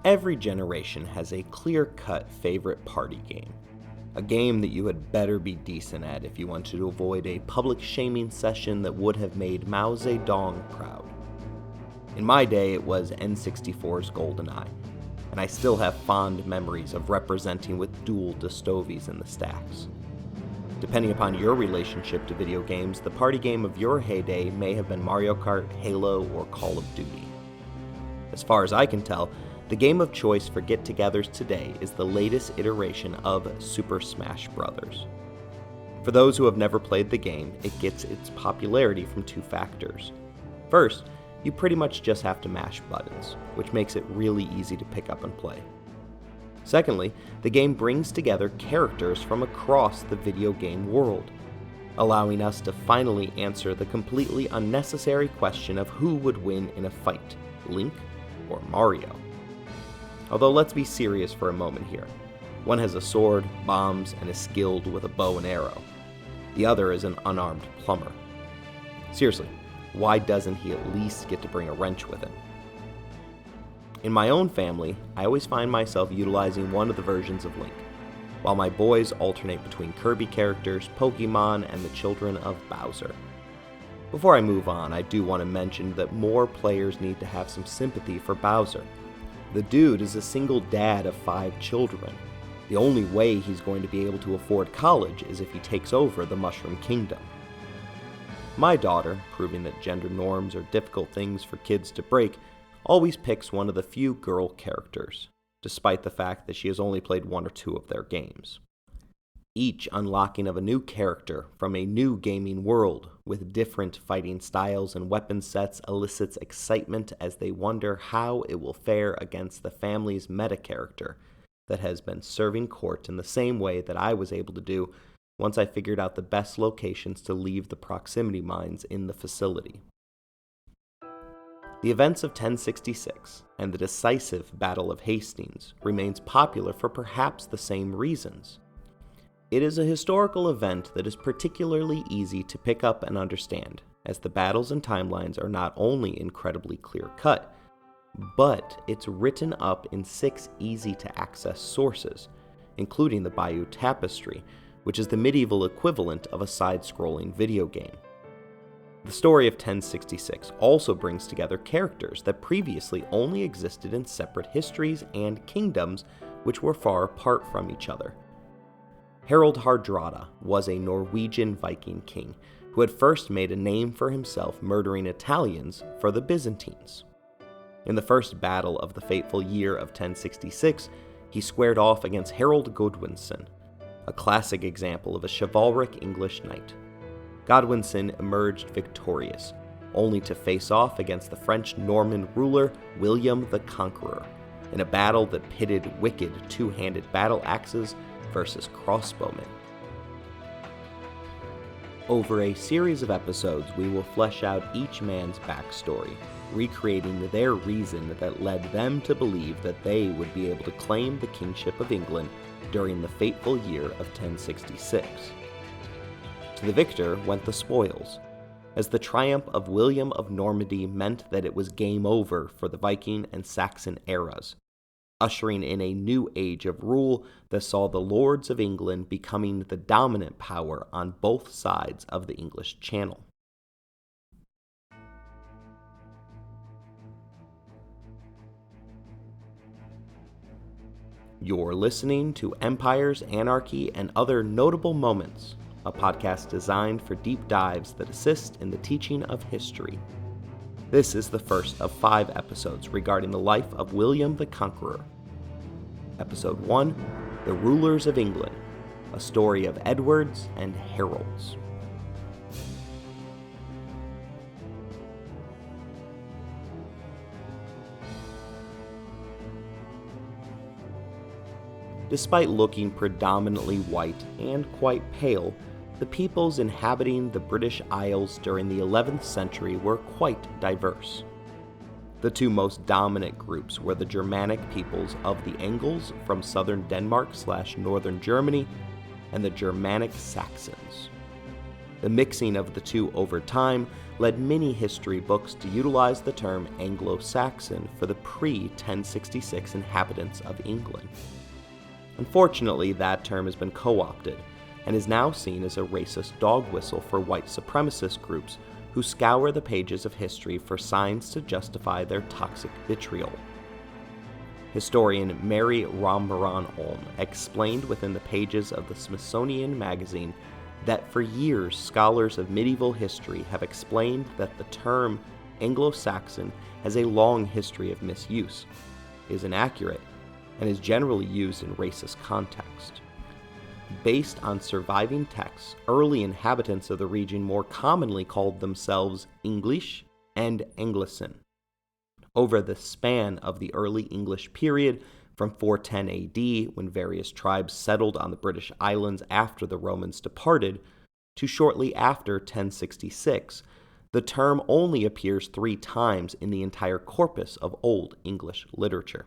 Every generation has a clear-cut favorite party game. A game that you had better be decent at if you wanted to avoid a public shaming session that would have made Mao Zedong proud. In my day, it was N64's GoldenEye, and I still have fond memories of representing with dual Distovies in the stacks. Depending upon your relationship to video games, the party game of your heyday may have been Mario Kart, Halo, or Call of Duty. As far as I can tell, the game of choice for get-togethers today is the latest iteration of Super Smash Bros. For those who have never played the game, it gets its popularity from two factors. First, you pretty much just have to mash buttons, which makes it really easy to pick up and play. Secondly, the game brings together characters from across the video game world, allowing us to finally answer the completely unnecessary question of who would win in a fight, Link or Mario. Although let's be serious for a moment here. One has a sword, bombs, and is skilled with a bow and arrow. The other is an unarmed plumber. Seriously, why doesn't he at least get to bring a wrench with him? In my own family, I always find myself utilizing one of the versions of Link, while my boys alternate between Kirby characters, Pokemon, and the children of Bowser. Before I move on, I do want to mention that more players need to have some sympathy for Bowser. The dude is a single dad of 5 children. The only way he's going to be able to afford college is if he takes over the Mushroom Kingdom. My daughter, proving that gender norms are difficult things for kids to break, always picks one of the few girl characters, despite the fact that she has only played 1 or 2 of their games. Each unlocking of a new character from a new gaming world with different fighting styles and weapon sets elicits excitement as they wonder how it will fare against the family's meta character that has been serving court in the same way that I was able to do once I figured out the best locations to leave the proximity mines in the facility. The events of 1066 and the decisive Battle of Hastings remains popular for perhaps the same reasons. It is a historical event that is particularly easy to pick up and understand, as the battles and timelines are not only incredibly clear-cut, but it's written up in 6 easy-to-access sources, including the Bayeux Tapestry, which is the medieval equivalent of a side-scrolling video game. The story of 1066 also brings together characters that previously only existed in separate histories and kingdoms which were far apart from each other. Harold Hardrada was a Norwegian Viking king who had first made a name for himself murdering Italians for the Byzantines. In the first battle of the fateful year of 1066, he squared off against Harold Godwinson, a classic example of a chivalric English knight. Godwinson emerged victorious, only to face off against the French Norman ruler William the Conqueror, in a battle that pitted wicked two-handed battle axes versus crossbowmen. Over a series of episodes, we will flesh out each man's backstory, recreating their reason that led them to believe that they would be able to claim the kingship of England during the fateful year of 1066. To the victor went the spoils, as the triumph of William of Normandy meant that it was game over for the Viking and Saxon eras, ushering in a new age of rule that saw the lords of England becoming the dominant power on both sides of the English Channel. You're listening to Empires, Anarchy, and Other Notable Moments, a podcast designed for deep dives that assist in the teaching of history. This is the first of 5 episodes regarding the life of William the Conqueror. Episode 1, The Rulers of England, a story of Edwards and Harolds. Despite looking predominantly white and quite pale, the peoples inhabiting the British Isles during the 11th century were quite diverse. The 2 most dominant groups were the Germanic peoples of the Angles from southern Denmark/northern Germany and the Germanic Saxons. The mixing of the two over time led many history books to utilize the term Anglo-Saxon for the pre-1066 inhabitants of England. Unfortunately, that term has been co-opted and is now seen as a racist dog whistle for white supremacist groups who scour the pages of history for signs to justify their toxic vitriol. Historian Mary Rombaron-Olm explained within the pages of the Smithsonian Magazine that for years scholars of medieval history have explained that the term Anglo-Saxon has a long history of misuse, is inaccurate, and is generally used in racist context. Based on surviving texts, early inhabitants of the region more commonly called themselves English and Anglicen. Over the span of the early English period, from 410 AD, when various tribes settled on the British Islands after the Romans departed, to shortly after 1066, the term only appears 3 times in the entire corpus of Old English literature.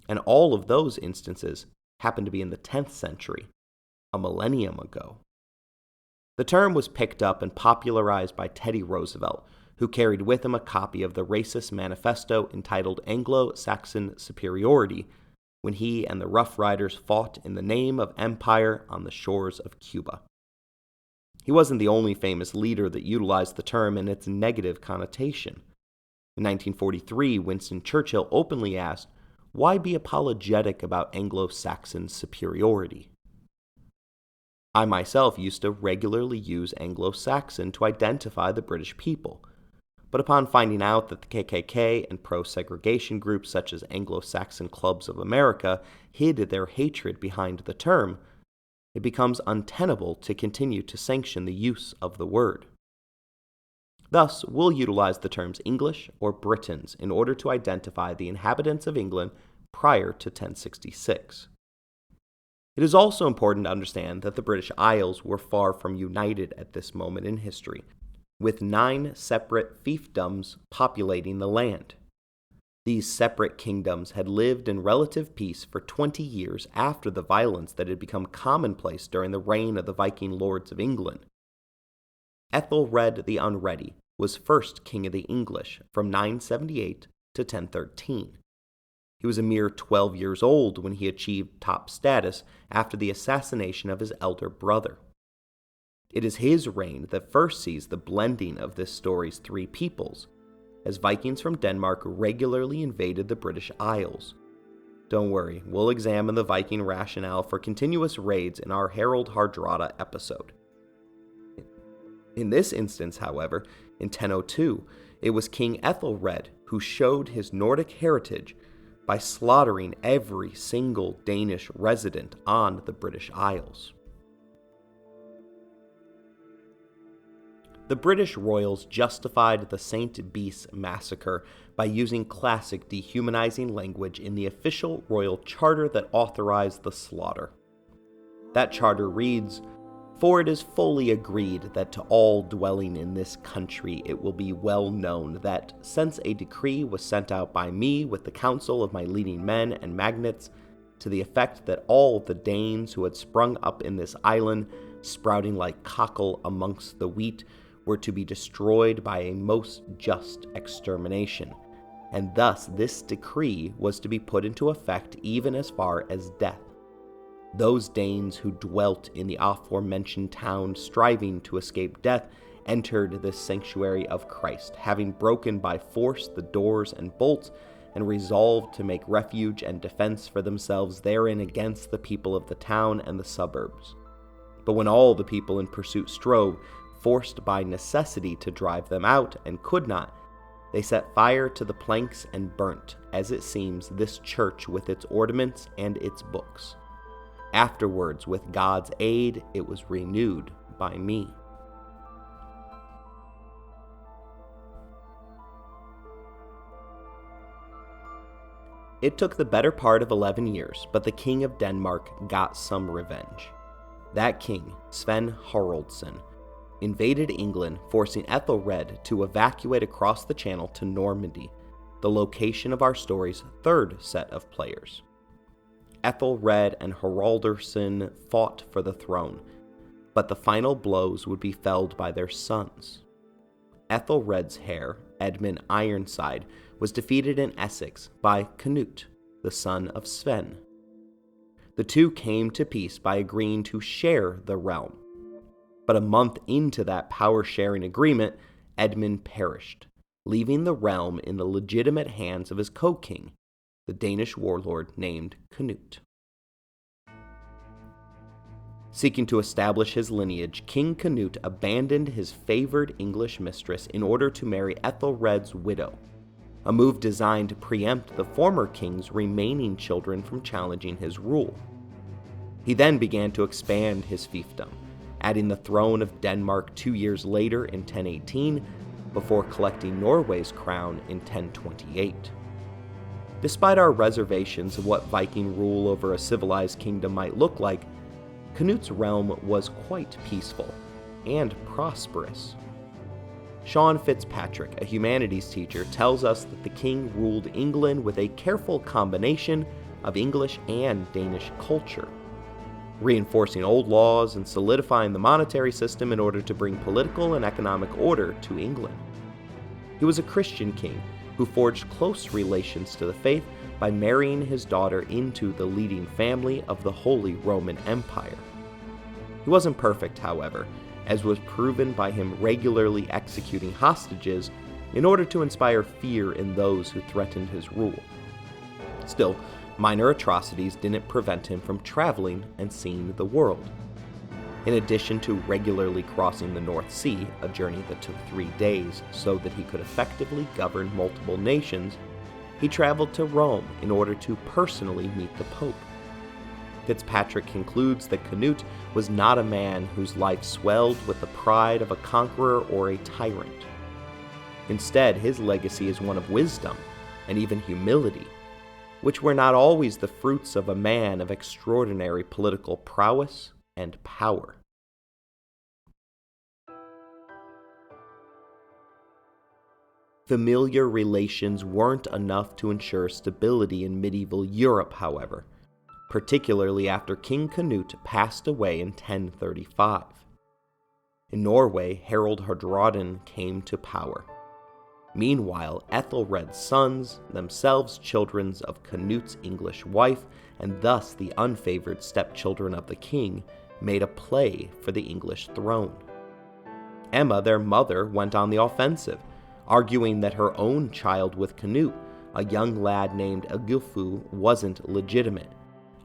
And all of those instances happen to be in the 10th century, a millennium ago. The term was picked up and popularized by Teddy Roosevelt, who carried with him a copy of the racist manifesto entitled Anglo-Saxon Superiority when he and the Rough Riders fought in the name of empire on the shores of Cuba. He wasn't the only famous leader that utilized the term in its negative connotation. In 1943, Winston Churchill openly asked, "Why be apologetic about Anglo-Saxon superiority?" I myself used to regularly use Anglo-Saxon to identify the British people, but upon finding out that the KKK and pro-segregation groups such as Anglo-Saxon Clubs of America hid their hatred behind the term, it becomes untenable to continue to sanction the use of the word. Thus, we'll utilize the terms English or Britons in order to identify the inhabitants of England prior to 1066. It is also important to understand that the British Isles were far from united at this moment in history, with 9 separate fiefdoms populating the land. These separate kingdoms had lived in relative peace for 20 years after the violence that had become commonplace during the reign of the Viking lords of England. Ethelred the Unready was first king of the English from 978 to 1013. He was a mere 12 years old when he achieved top status after the assassination of his elder brother. It is his reign that first sees the blending of this story's 3 peoples, as Vikings from Denmark regularly invaded the British Isles. Don't worry, we'll examine the Viking rationale for continuous raids in our Harold Hardrada episode. In this instance, however, in 1002, it was King Ethelred who showed his Nordic heritage by slaughtering every single Danish resident on the British Isles. The British royals justified the St. Bees massacre by using classic dehumanizing language in the official royal charter that authorized the slaughter. That charter reads, "For it is fully agreed that to all dwelling in this country it will be well known that, since a decree was sent out by me with the counsel of my leading men and magnates, to the effect that all the Danes who had sprung up in this island, sprouting like cockle amongst the wheat, were to be destroyed by a most just extermination, and thus this decree was to be put into effect even as far as death. Those Danes who dwelt in the aforementioned town, striving to escape death, entered this sanctuary of Christ, having broken by force the doors and bolts, and resolved to make refuge and defense for themselves therein against the people of the town and the suburbs. But when all the people in pursuit strove, forced by necessity to drive them out, and could not, they set fire to the planks and burnt, as it seems, this church with its ornaments and its books. Afterwards, with God's aid, it was renewed by me." It took the better part of 11 years, but the King of Denmark got some revenge. That king, Sven Haraldsson, invaded England, forcing Ethelred to evacuate across the channel to Normandy, the location of our story's 3rd set of players. Ethelred and Haraldsson fought for the throne. but the final blows would be felled by their sons. Ethelred's heir, Edmund Ironside, was defeated in Essex by Cnut, the son of Sven. The two came to peace by agreeing to share the realm. But a month into that power-sharing agreement, Edmund perished, leaving the realm in the legitimate hands of his co-king, the Danish warlord named Cnut. Seeking to establish his lineage, King Cnut abandoned his favored English mistress in order to marry Ethelred's widow, a move designed to preempt the former king's remaining children from challenging his rule. He then began to expand his fiefdom, adding the throne of Denmark 2 years later in 1018, before collecting Norway's crown in 1028. Despite our reservations of what Viking rule over a civilized kingdom might look like, Cnut's realm was quite peaceful and prosperous. Sean Fitzpatrick, a humanities teacher, tells us that the king ruled England with a careful combination of English and Danish culture, reinforcing old laws and solidifying the monetary system in order to bring political and economic order to England. He was a Christian king who forged close relations to the faith by marrying his daughter into the leading family of the Holy Roman Empire. He wasn't perfect, however, as was proven by him regularly executing hostages in order to inspire fear in those who threatened his rule. Still, minor atrocities didn't prevent him from traveling and seeing the world. In addition to regularly crossing the North Sea, a journey that took 3 days so that he could effectively govern multiple nations, he traveled to Rome in order to personally meet the Pope. Fitzpatrick concludes that Cnut was not a man whose life swelled with the pride of a conqueror or a tyrant. Instead, his legacy is one of wisdom and even humility, which were not always the fruits of a man of extraordinary political prowess and power. Familiar relations weren't enough to ensure stability in medieval Europe, however, particularly after King Cnut passed away in 1035. In Norway, Harold Godwinson came to power. Meanwhile, Ethelred's sons, themselves children of Cnut's English wife, and thus the unfavored stepchildren of the king, made a play for the English throne. Emma, their mother, went on the offensive, arguing that her own child with Cnut, a young lad named Egilfu, wasn't legitimate,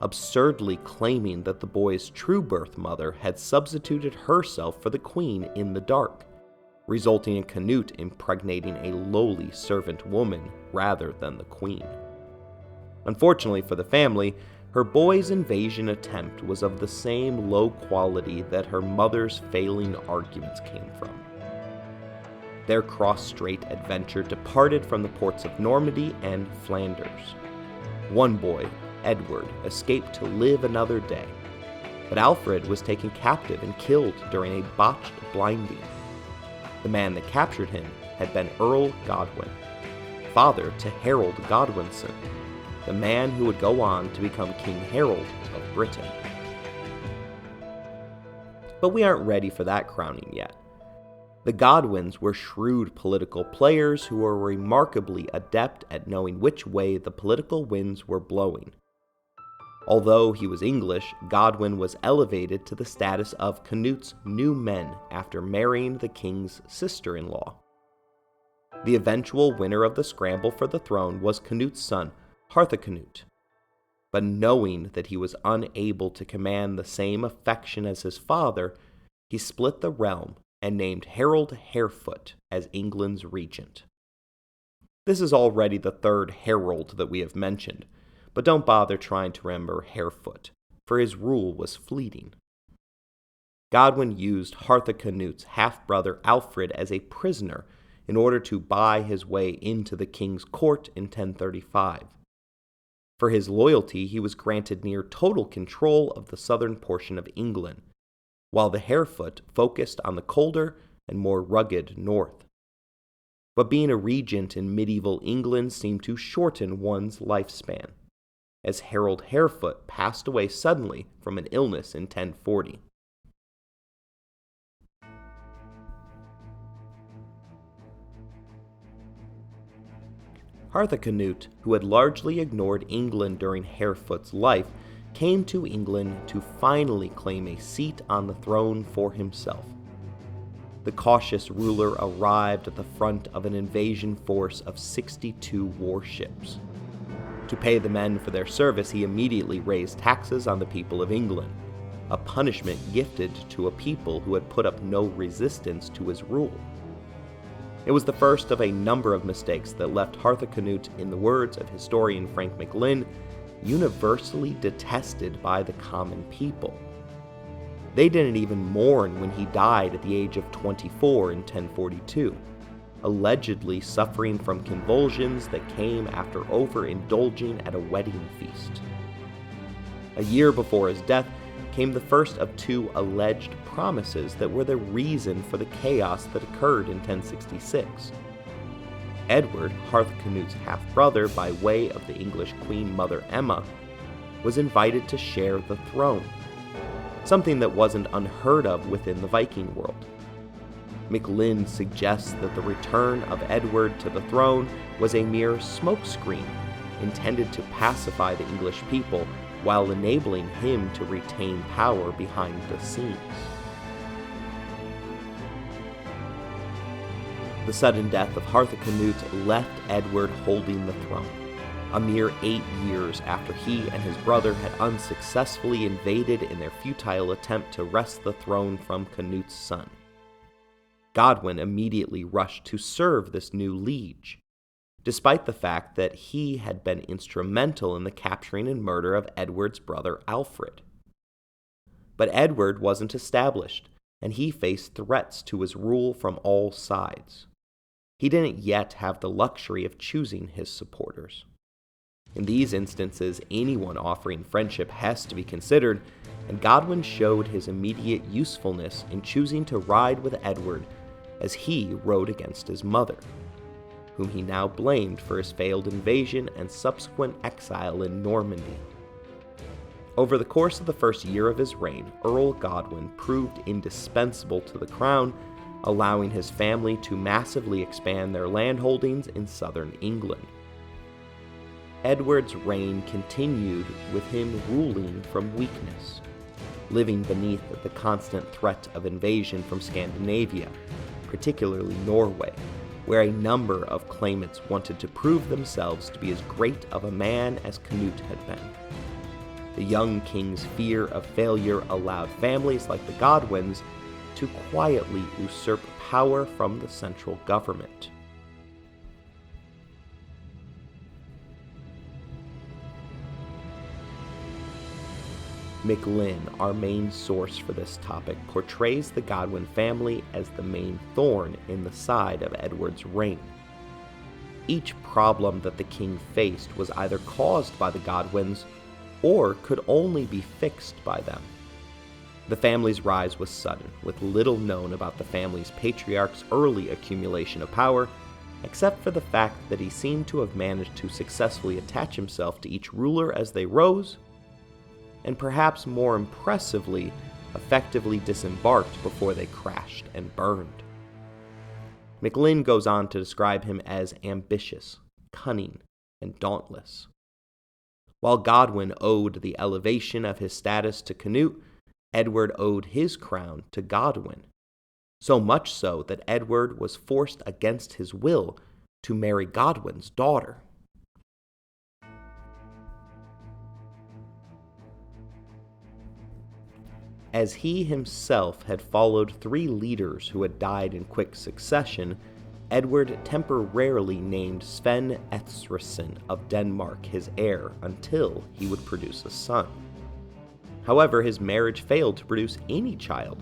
absurdly claiming that the boy's true birth mother had substituted herself for the queen in the dark, resulting in Cnut impregnating a lowly servant woman rather than the queen. Unfortunately for the family, her boy's invasion attempt was of the same low quality that her mother's failing arguments came from. Their cross-strait adventure departed from the ports of Normandy and Flanders. One boy, Edward, escaped to live another day, but Alfred was taken captive and killed during a botched blinding. The man that captured him had been Earl Godwin, father to Harold Godwinson, the man who would go on to become King Harold of Britain. But we aren't ready for that crowning yet. The Godwins were shrewd political players who were remarkably adept at knowing which way the political winds were blowing. Although he was English, Godwin was elevated to the status of Cnut's new men after marrying the king's sister-in-law. The eventual winner of the scramble for the throne was Cnut's son, Harthacnut. But knowing that he was unable to command the same affection as his father, he split the realm and named Harold Harefoot as England's regent. This is already the third Harold that we have mentioned, but don't bother trying to remember Harefoot, for his rule was fleeting. Godwin used Harthacnut's half-brother Alfred as a prisoner in order to buy his way into the king's court in 1035. For his loyalty, he was granted near total control of the southern portion of England, while the Harefoot focused on the colder and more rugged north. But being a regent in medieval England seemed to shorten one's lifespan, as Harold Harefoot passed away suddenly from an illness in 1040. Harthacnut, who had largely ignored England during Harefoot's life, came to England to finally claim a seat on the throne for himself. The cautious ruler arrived at the front of an invasion force of 62 warships. To pay the men for their service, he immediately raised taxes on the people of England, a punishment gifted to a people who had put up no resistance to his rule. It was the first of a number of mistakes that left Harthacnut, in the words of historian Frank McLynn, universally detested by the common people. They didn't even mourn when he died at the age of 24 in 1042, allegedly suffering from convulsions that came after overindulging at a wedding feast. A year before his death came the first of two alleged promises that were the reason for the chaos that occurred in 1066. Edward, Harthacnut's half-brother by way of the English Queen Mother Emma, was invited to share the throne, something that wasn't unheard of within the Viking world. McLynn suggests that the return of Edward to the throne was a mere smokescreen intended to pacify the English people while enabling him to retain power behind the scenes. The sudden death of Harthacnut left Edward holding the throne, a mere 8 years after he and his brother had unsuccessfully invaded in their futile attempt to wrest the throne from Cnut's son. Godwin immediately rushed to serve this new liege, despite the fact that he had been instrumental in the capturing and murder of Edward's brother Alfred. But Edward wasn't established, and he faced threats to his rule from all sides. He didn't yet have the luxury of choosing his supporters. In these instances, anyone offering friendship has to be considered, and Godwin showed his immediate usefulness in choosing to ride with Edward as he rode against his mother, whom he now blamed for his failed invasion and subsequent exile in Normandy. Over the course of the first year of his reign, Earl Godwin proved indispensable to the crown, allowing his family to massively expand their landholdings in southern England. Edward's reign continued with him ruling from weakness, living beneath the constant threat of invasion from Scandinavia, particularly Norway, where a number of claimants wanted to prove themselves to be as great of a man as Cnut had been. The young king's fear of failure allowed families like the Godwins to quietly usurp power from the central government. McLynn, our main source for this topic, portrays the Godwin family as the main thorn in the side of Edward's reign. Each problem that the king faced was either caused by the Godwins or could only be fixed by them. The family's rise was sudden, with little known about the family's patriarch's early accumulation of power, except for the fact that he seemed to have managed to successfully attach himself to each ruler as they rose, and perhaps more impressively, effectively disembarked before they crashed and burned. McLynn goes on to describe him as ambitious, cunning, and dauntless. While Godwin owed the elevation of his status to Cnut, Edward owed his crown to Godwin, so much so that Edward was forced against his will to marry Godwin's daughter. As he himself had followed 3 leaders who had died in quick succession, Edward temporarily named Sven Estridsson of Denmark his heir until he would produce a son. However, his marriage failed to produce any child,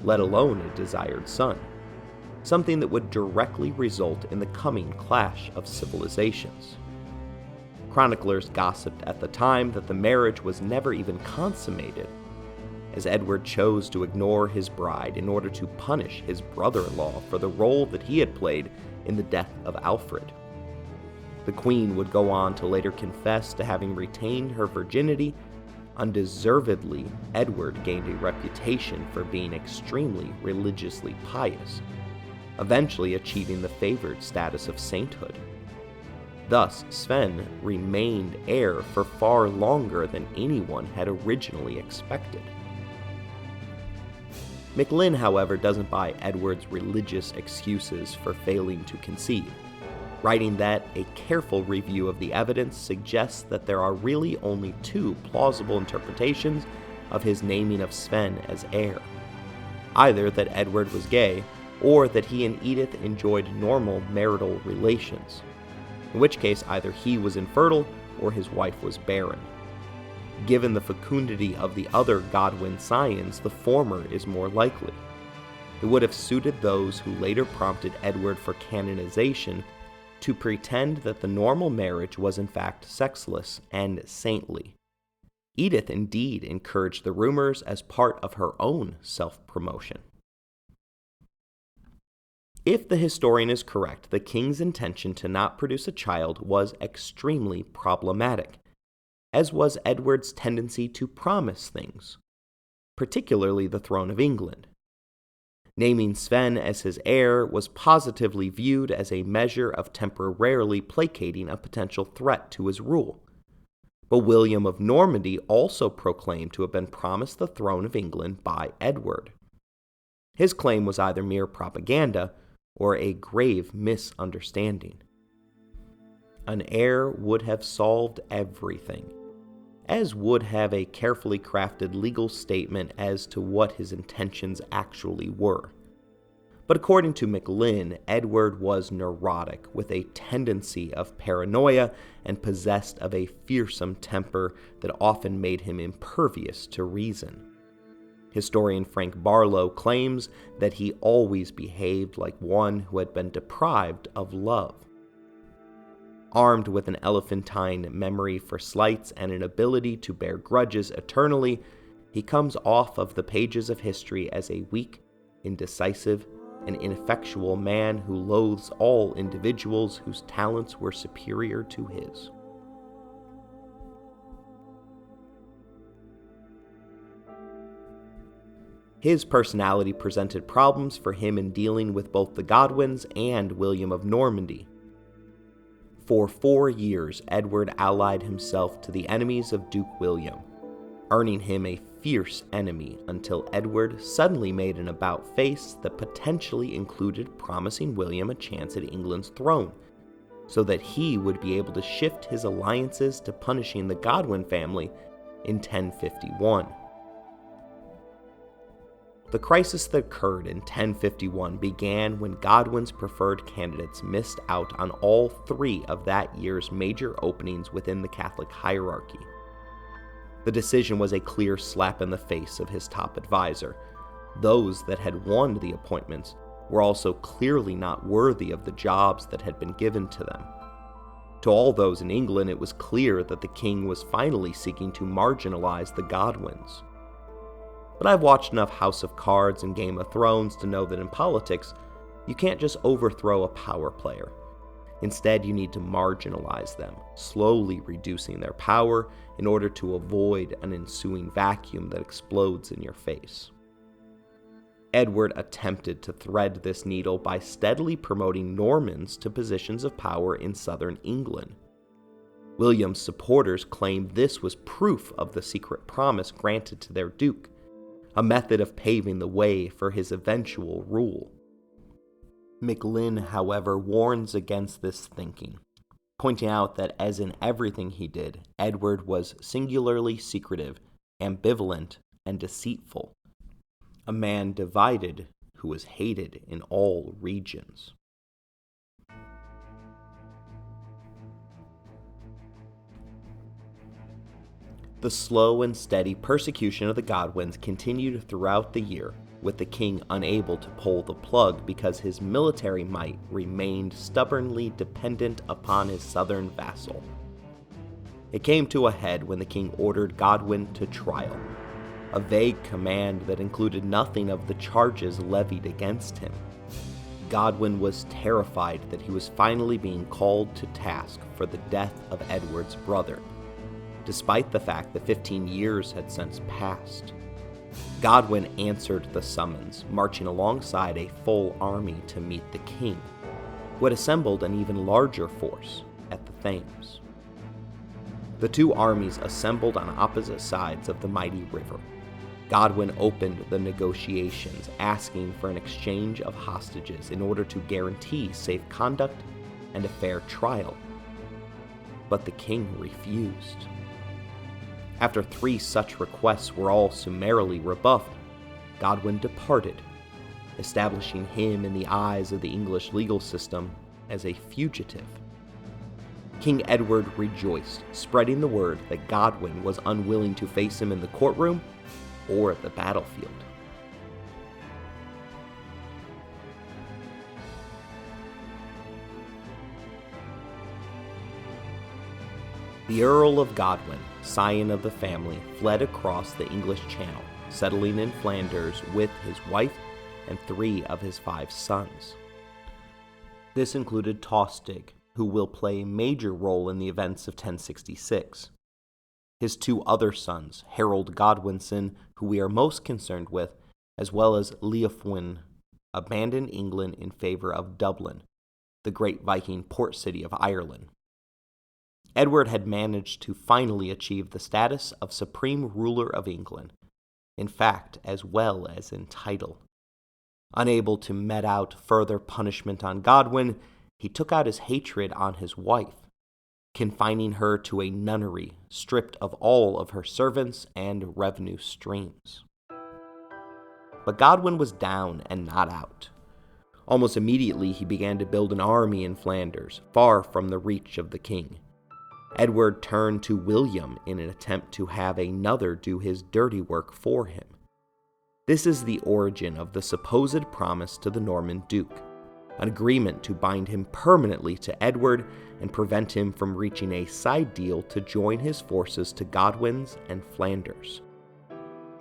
let alone a desired son, something that would directly result in the coming clash of civilizations. Chroniclers gossiped at the time that the marriage was never even consummated, as Edward chose to ignore his bride in order to punish his brother-in-law for the role that he had played in the death of Alfred. The queen would go on to later confess to having retained her virginity. Undeservedly, Edward gained a reputation for being extremely religiously pious, eventually achieving the favored status of sainthood. Thus, Sven remained heir for far longer than anyone had originally expected. Maclyn, however, doesn't buy Edward's religious excuses for failing to conceive, writing that a careful review of the evidence suggests that there are really only two plausible interpretations of his naming of Sven as heir. Either that Edward was gay, or that he and Edith enjoyed normal marital relations, in which case either he was infertile or his wife was barren. Given the fecundity of the other Godwin scions, the former is more likely. It would have suited those who later prompted Edward for canonization to pretend that the normal marriage was in fact sexless and saintly. Edith indeed encouraged the rumors as part of her own self-promotion. If the historian is correct, the king's intention to not produce a child was extremely problematic, as was Edward's tendency to promise things, particularly the throne of England. Naming Sven as his heir was positively viewed as a measure of temporarily placating a potential threat to his rule. But William of Normandy also proclaimed to have been promised the throne of England by Edward. His claim was either mere propaganda or a grave misunderstanding. An heir would have solved everything, as would have a carefully crafted legal statement as to what his intentions actually were. But according to Maclyn, Edward was neurotic, with a tendency of paranoia and possessed of a fearsome temper that often made him impervious to reason. Historian Frank Barlow claims that he always behaved like one who had been deprived of love. Armed with an elephantine memory for slights and an ability to bear grudges eternally, he comes off of the pages of history as a weak, indecisive, and ineffectual man who loathes all individuals whose talents were superior to his. His personality presented problems for him in dealing with both the Godwins and William of Normandy. For 4 years, Edward allied himself to the enemies of Duke William, earning him a fierce enemy until Edward suddenly made an about-face that potentially included promising William a chance at England's throne, so that he would be able to shift his alliances to punishing the Godwin family in 1051. The crisis that occurred in 1051 began when Godwin's preferred candidates missed out on all 3 of that year's major openings within the Catholic hierarchy. The decision was a clear slap in the face of his top advisor. Those that had won the appointments were also clearly not worthy of the jobs that had been given to them. To all those in England, it was clear that the king was finally seeking to marginalize the Godwins. But I've watched enough House of Cards and Game of Thrones to know that in politics, you can't just overthrow a power player. Instead, you need to marginalize them, slowly reducing their power in order to avoid an ensuing vacuum that explodes in your face. Edward attempted to thread this needle by steadily promoting Normans to positions of power in southern England. William's supporters claimed this was proof of the secret promise granted to their duke, a method of paving the way for his eventual rule. Maclyn, however, warns against this thinking, pointing out that as in everything he did, Edward was singularly secretive, ambivalent, and deceitful, a man divided who was hated in all regions. The slow and steady persecution of the Godwins continued throughout the year, with the king unable to pull the plug because his military might remained stubbornly dependent upon his southern vassal. It came to a head when the king ordered Godwin to trial, a vague command that included nothing of the charges levied against him. Godwin was terrified that he was finally being called to task for the death of Edward's brother, despite the fact that 15 years had since passed. Godwin answered the summons, marching alongside a full army to meet the king, who had assembled an even larger force, at the Thames. The two armies assembled on opposite sides of the mighty river. Godwin opened the negotiations, asking for an exchange of hostages in order to guarantee safe conduct and a fair trial. But the king refused. After 3 such requests were all summarily rebuffed, Godwin departed, establishing him in the eyes of the English legal system as a fugitive. King Edward rejoiced, spreading the word that Godwin was unwilling to face him in the courtroom or the battlefield. The Earl of Godwin, scion of the family, fled across the English Channel, settling in Flanders with his wife and 3 of his 5 sons. This included Tostig, who will play a major role in the events of 1066. His 2 other sons, Harold Godwinson, who we are most concerned with, as well as Leofwin, abandoned England in favor of Dublin, the great Viking port city of Ireland. Edward had managed to finally achieve the status of supreme ruler of England, in fact as well as in title. Unable to mete out further punishment on Godwin, he took out his hatred on his wife, confining her to a nunnery stripped of all of her servants and revenue streams. But Godwin was down and not out. Almost immediately he began to build an army in Flanders, far from the reach of the king. Edward turned to William in an attempt to have another do his dirty work for him. This is the origin of the supposed promise to the Norman Duke, an agreement to bind him permanently to Edward and prevent him from reaching a side deal to join his forces to Godwin's and Flanders.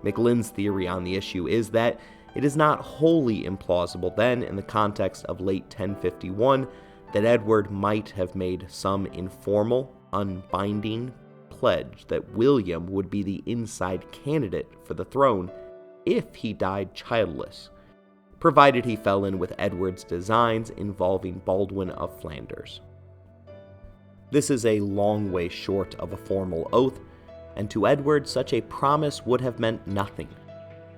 MacLean's theory on the issue is that it is not wholly implausible then, in the context of late 1051, that Edward might have made some informal, unbinding pledge that William would be the inside candidate for the throne if he died childless, provided he fell in with Edward's designs involving Baldwin of Flanders. This is a long way short of a formal oath, and to Edward such a promise would have meant nothing.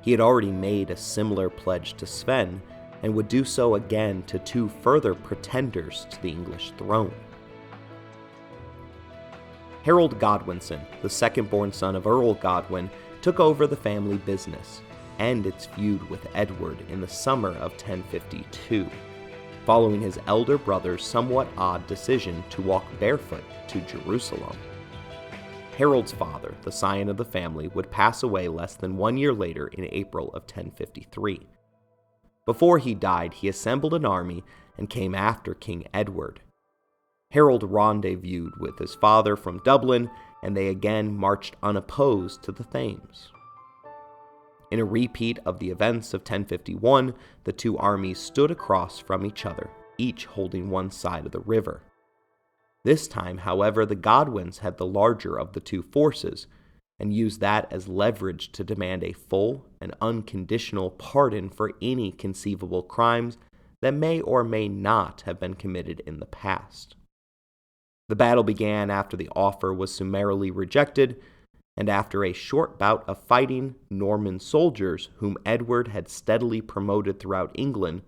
He had already made a similar pledge to Sven, and would do so again to 2 further pretenders to the English throne. Harold Godwinson, the second-born son of Earl Godwin, took over the family business and its feud with Edward in the summer of 1052, following his elder brother's somewhat odd decision to walk barefoot to Jerusalem. Harold's father, the scion of the family, would pass away less than 1 year later in April of 1053. Before he died, he assembled an army and came after King Edward. Harold rendezvoused with his father from Dublin, and they again marched unopposed to the Thames. In a repeat of the events of 1051, the 2 armies stood across from each other, each holding one side of the river. This time, however, the Godwins had the larger of the 2 forces, and used that as leverage to demand a full and unconditional pardon for any conceivable crimes that may or may not have been committed in the past. The battle began after the offer was summarily rejected, and after a short bout of fighting, Norman soldiers, whom Edward had steadily promoted throughout England,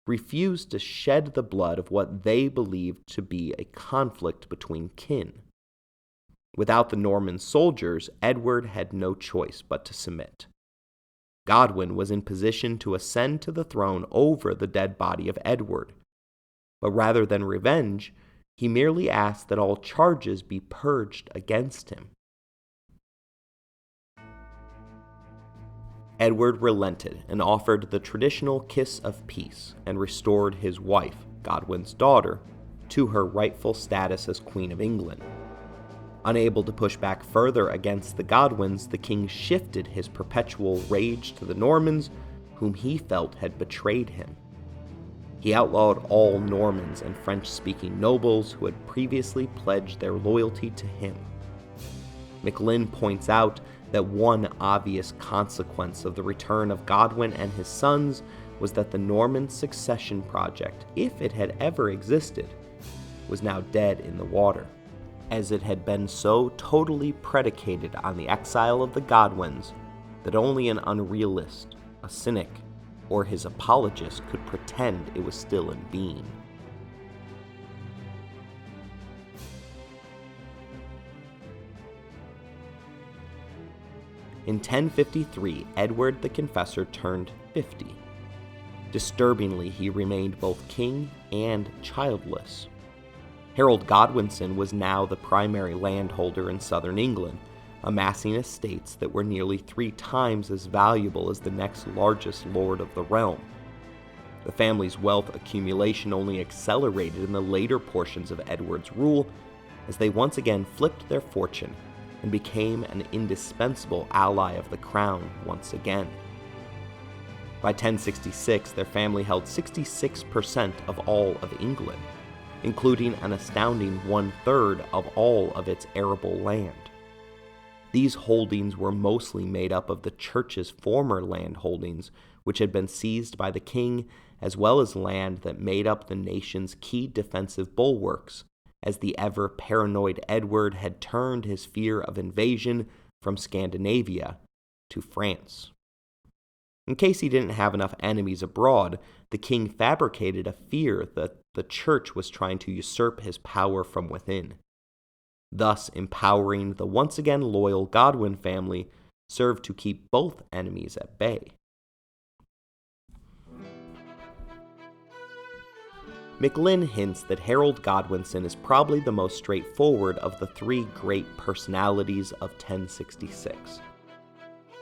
refused to shed the blood of what they believed to be a conflict between kin. Without the Norman soldiers, Edward had no choice but to submit. Godwin was in position to ascend to the throne over the dead body of Edward, but rather than revenge, he merely asked that all charges be purged against him. Edward relented and offered the traditional kiss of peace and restored his wife, Godwin's daughter, to her rightful status as Queen of England. Unable to push back further against the Godwins, the king shifted his perpetual rage to the Normans, whom he felt had betrayed him. He outlawed all Normans and French-speaking nobles who had previously pledged their loyalty to him. MacLean points out that one obvious consequence of the return of Godwin and his sons was that the Norman succession project, if it had ever existed, was now dead in the water, as it had been so totally predicated on the exile of the Godwins that only an unrealist, a cynic, or his apologist could pretend it was still in being. In 1053, Edward the Confessor turned 50. Disturbingly, he remained both king and childless. Harold Godwinson was now the primary landholder in southern England, amassing estates that were nearly 3 times as valuable as the next largest lord of the realm. The family's wealth accumulation only accelerated in the later portions of Edward's rule, as they once again flipped their fortune and became an indispensable ally of the crown once again. By 1066, their family held 66% of all of England, including an astounding 1/3 of all of its arable land. These holdings were mostly made up of the church's former land holdings, which had been seized by the king, as well as land that made up the nation's key defensive bulwarks, as the ever-paranoid Edward had turned his fear of invasion from Scandinavia to France. In case he didn't have enough enemies abroad, the king fabricated a fear that the church was trying to usurp his power from within. Thus, empowering the once again loyal Godwin family served to keep both enemies at bay. MacLynn hints that Harold Godwinson is probably the most straightforward of the 3 great personalities of 1066.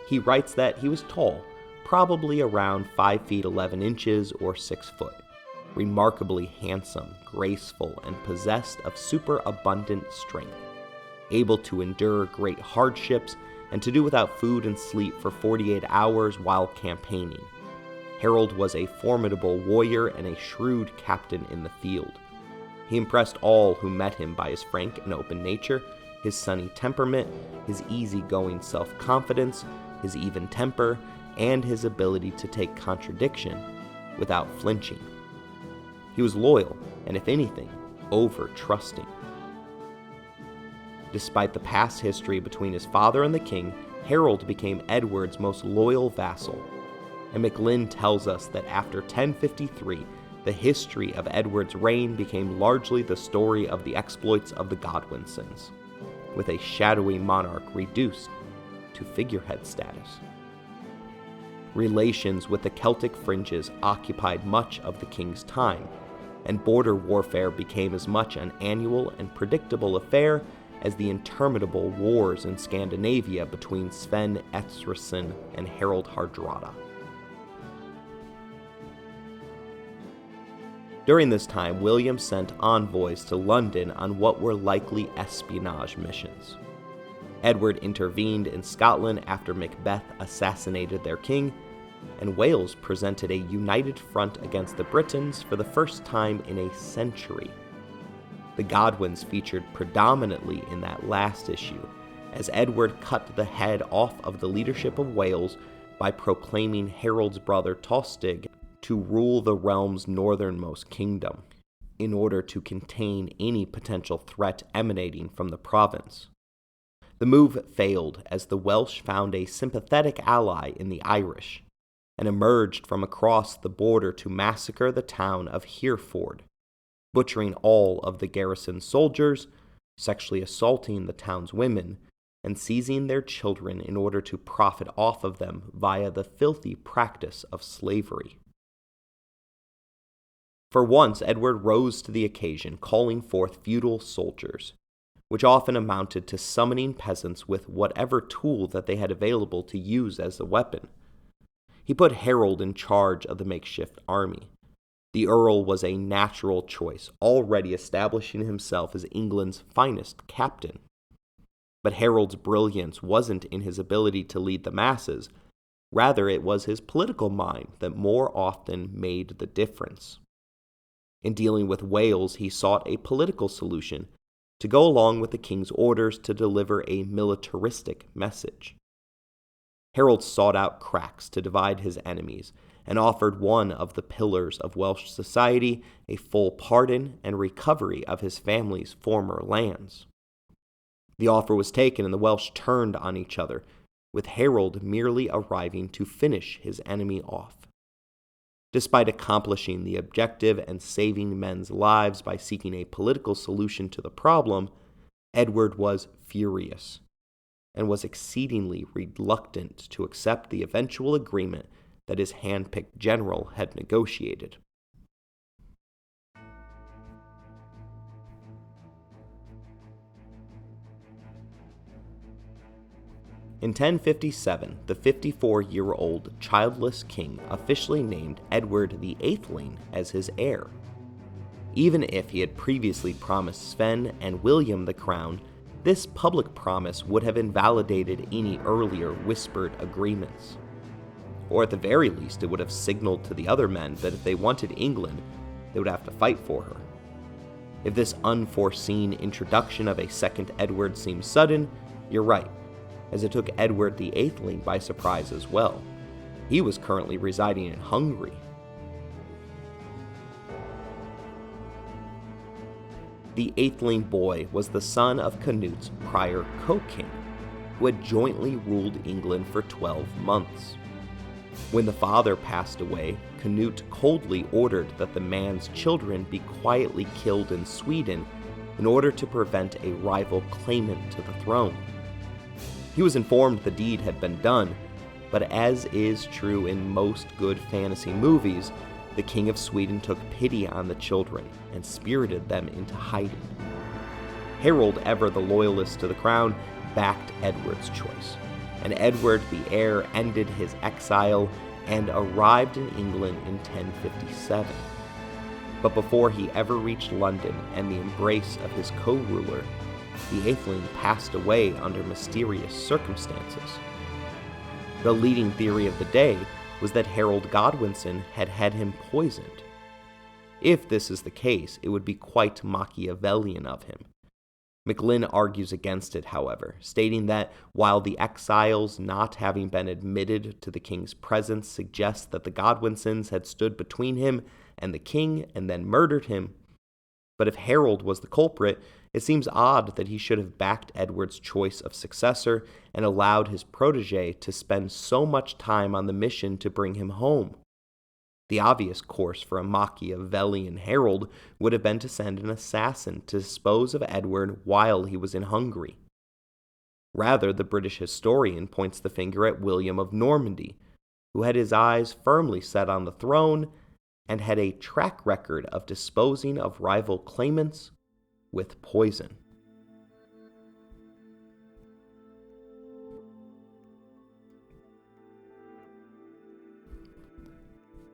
He writes that he was tall, probably around 5 feet 11 inches or 6 foot, remarkably handsome, graceful, and possessed of superabundant strength, able to endure great hardships and to do without food and sleep for 48 hours while campaigning. Harold was a formidable warrior and a shrewd captain in the field. He impressed all who met him by his frank and open nature, his sunny temperament, his easygoing self-confidence, his even temper, and his ability to take contradiction without flinching. He was loyal, and if anything, over-trusting. Despite the past history between his father and the king, Harold became Edward's most loyal vassal, and MacLynn tells us that after 1053, the history of Edward's reign became largely the story of the exploits of the Godwinsons, with a shadowy monarch reduced to figurehead status. Relations with the Celtic fringes occupied much of the king's time, and border warfare became as much an annual and predictable affair as the interminable wars in Scandinavia between Sven Estridsson and Harald Hardrada. During this time, William sent envoys to London on what were likely espionage missions. Edward intervened in Scotland after Macbeth assassinated their king, and Wales presented a united front against the Britons for the first time in a century. The Godwins featured predominantly in that last issue, as Edward cut the head off of the leadership of Wales by proclaiming Harold's brother Tostig to rule the realm's northernmost kingdom, in order to contain any potential threat emanating from the province. The move failed as the Welsh found a sympathetic ally in the Irish, and emerged from across the border to massacre the town of Hereford, butchering all of the garrison soldiers, sexually assaulting the town's women, and seizing their children in order to profit off of them via the filthy practice of slavery. For once, Edward rose to the occasion, calling forth feudal soldiers, which often amounted to summoning peasants with whatever tool that they had available to use as a weapon. He put Harold in charge of the makeshift army. The Earl was a natural choice, already establishing himself as England's finest captain. But Harold's brilliance wasn't in his ability to lead the masses. Rather, it was his political mind that more often made the difference. In dealing with Wales, he sought a political solution to go along with the king's orders to deliver a militaristic message. Harold sought out cracks to divide his enemies, and offered one of the pillars of Welsh society a full pardon and recovery of his family's former lands. The offer was taken, and the Welsh turned on each other, with Harold merely arriving to finish his enemy off. Despite accomplishing the objective and saving men's lives by seeking a political solution to the problem, Edward was furious and was exceedingly reluctant to accept the eventual agreement that his hand-picked general had negotiated. In 1057, the 54-year-old childless king officially named Edward the Eighthling as his heir. Even if he had previously promised Sven and William the crown, this public promise would have invalidated any earlier whispered agreements. Or at the very least, it would have signaled to the other men that if they wanted England, they would have to fight for her. If this unforeseen introduction of a second Edward seems sudden, you're right, as it took Edward the Eighthling by surprise as well. He was currently residing in Hungary. The Eighthling boy was the son of Cnut's prior co-king, who had jointly ruled England for 12 months. When the father passed away, Cnut coldly ordered that the man's children be quietly killed in Sweden in order to prevent a rival claimant to the throne. He was informed the deed had been done, but as is true in most good fantasy movies, the King of Sweden took pity on the children and spirited them into hiding. Harold, ever the loyalist to the crown, backed Edward's choice, and Edward the heir ended his exile and arrived in England in 1057. But before he ever reached London and the embrace of his co-ruler, the Eighthling passed away under mysterious circumstances. The leading theory of the day was that Harold Godwinson had had him poisoned. If this is the case, it would be quite Machiavellian of him. Maclyn argues against it, however, stating that while the exiles not having been admitted to the king's presence suggests that the Godwinsons had stood between him and the king and then murdered him, but if Harold was the culprit, it seems odd that he should have backed Edward's choice of successor and allowed his protege to spend so much time on the mission to bring him home. The obvious course for a Machiavellian Harold would have been to send an assassin to dispose of Edward while he was in Hungary. Rather, the British historian points the finger at William of Normandy, who had his eyes firmly set on the throne and had a track record of disposing of rival claimants with poison.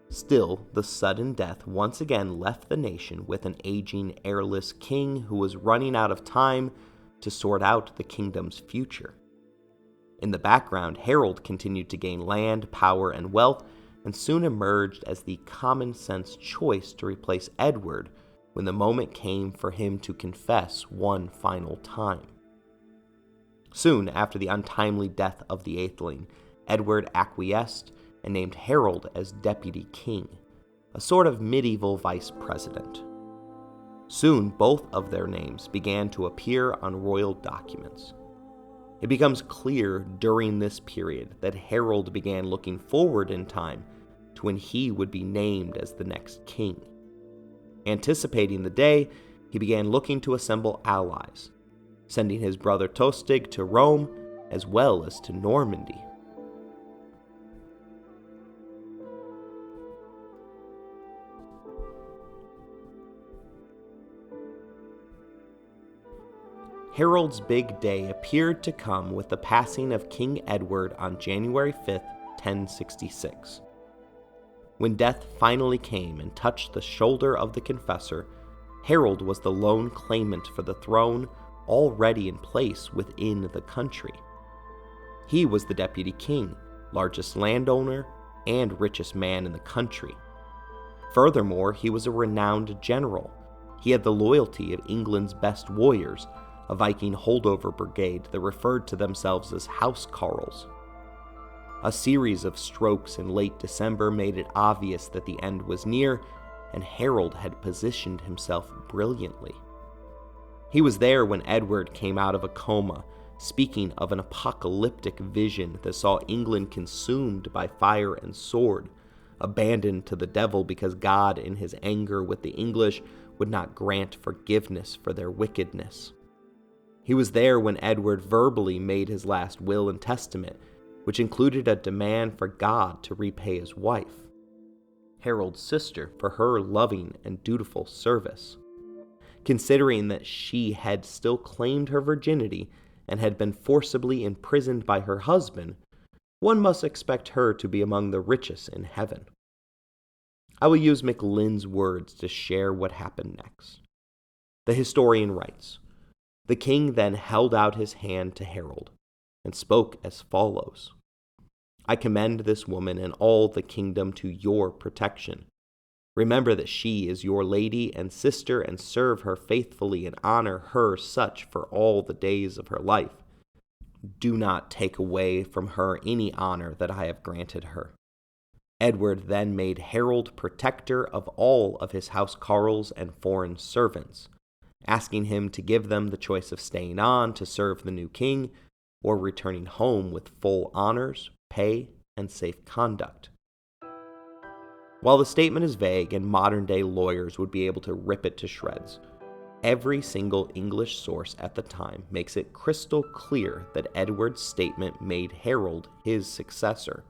Still, the sudden death once again left the nation with an aging, heirless king who was running out of time to sort out the kingdom's future. In the background, Harold continued to gain land, power, and wealth, and soon emerged as the common-sense choice to replace Edward when the moment came for him to confess one final time. Soon after the untimely death of the Eighthling, Edward acquiesced and named Harold as deputy king, a sort of medieval vice president. Soon, both of their names began to appear on royal documents. It becomes clear during this period that Harold began looking forward in time to when he would be named as the next king. Anticipating the day, he began looking to assemble allies, sending his brother Tostig to Rome as well as to Normandy. Harold's big day appeared to come with the passing of King Edward on January 5th, 1066. When death finally came and touched the shoulder of the Confessor, Harold was the lone claimant for the throne already in place within the country. He was the deputy king, largest landowner, and richest man in the country. Furthermore, he was a renowned general. He had the loyalty of England's best warriors, a Viking holdover brigade that referred to themselves as housecarls. A series of strokes in late December made it obvious that the end was near, and Harold had positioned himself brilliantly. He was there when Edward came out of a coma, speaking of an apocalyptic vision that saw England consumed by fire and sword, abandoned to the devil because God, in his anger with the English, would not grant forgiveness for their wickedness. He was there when Edward verbally made his last will and testament, which included a demand for God to repay his wife, Harold's sister, for her loving and dutiful service. Considering that she had still claimed her virginity and had been forcibly imprisoned by her husband, one must expect her to be among the richest in heaven. I will use MacLean's words to share what happened next. The historian writes, "The king then held out his hand to Harold and spoke as follows. I commend this woman and all the kingdom to your protection. Remember that she is your lady and sister, and serve her faithfully and honor her such for all the days of her life. Do not take away from her any honor that I have granted her." Edward then made Harold protector of all of his housecarls and foreign servants, asking him to give them the choice of staying on to serve the new king or returning home with full honors, pay, and safe conduct. While the statement is vague and modern-day lawyers would be able to rip it to shreds, every single English source at the time makes it crystal clear that Edward's statement made Harold his successor.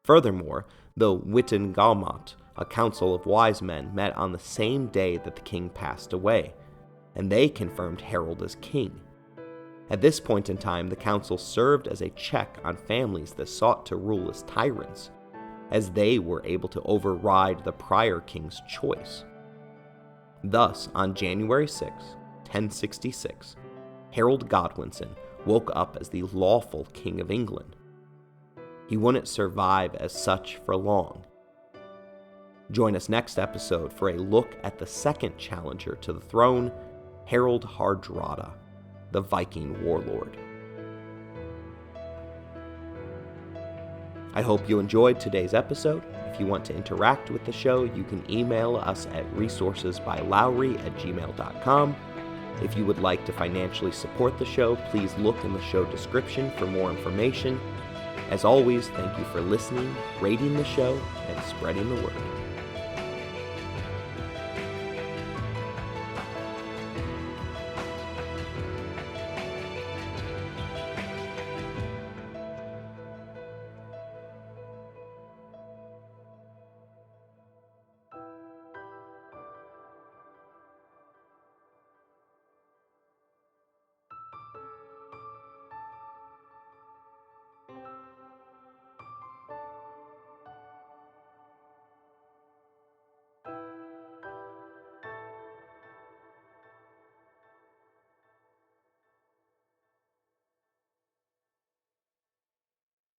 Furthermore, the Witenagemot, a council of wise men, met on the same day that the king passed away, and they confirmed Harold as king. At this point in time, the council served as a check on families that sought to rule as tyrants, as they were able to override the prior king's choice. Thus, on January 6, 1066, Harold Godwinson woke up as the lawful king of England. He wouldn't survive as such for long. Join us next episode for a look at the second challenger to the throne, Harold Hardrada, the Viking warlord. I hope you enjoyed today's episode. If you want to interact with the show, you can email us at resourcesbylowery@gmail.com. If you would like to financially support the show, please look in the show description for more information. As always, thank you for listening, rating the show, and spreading the word.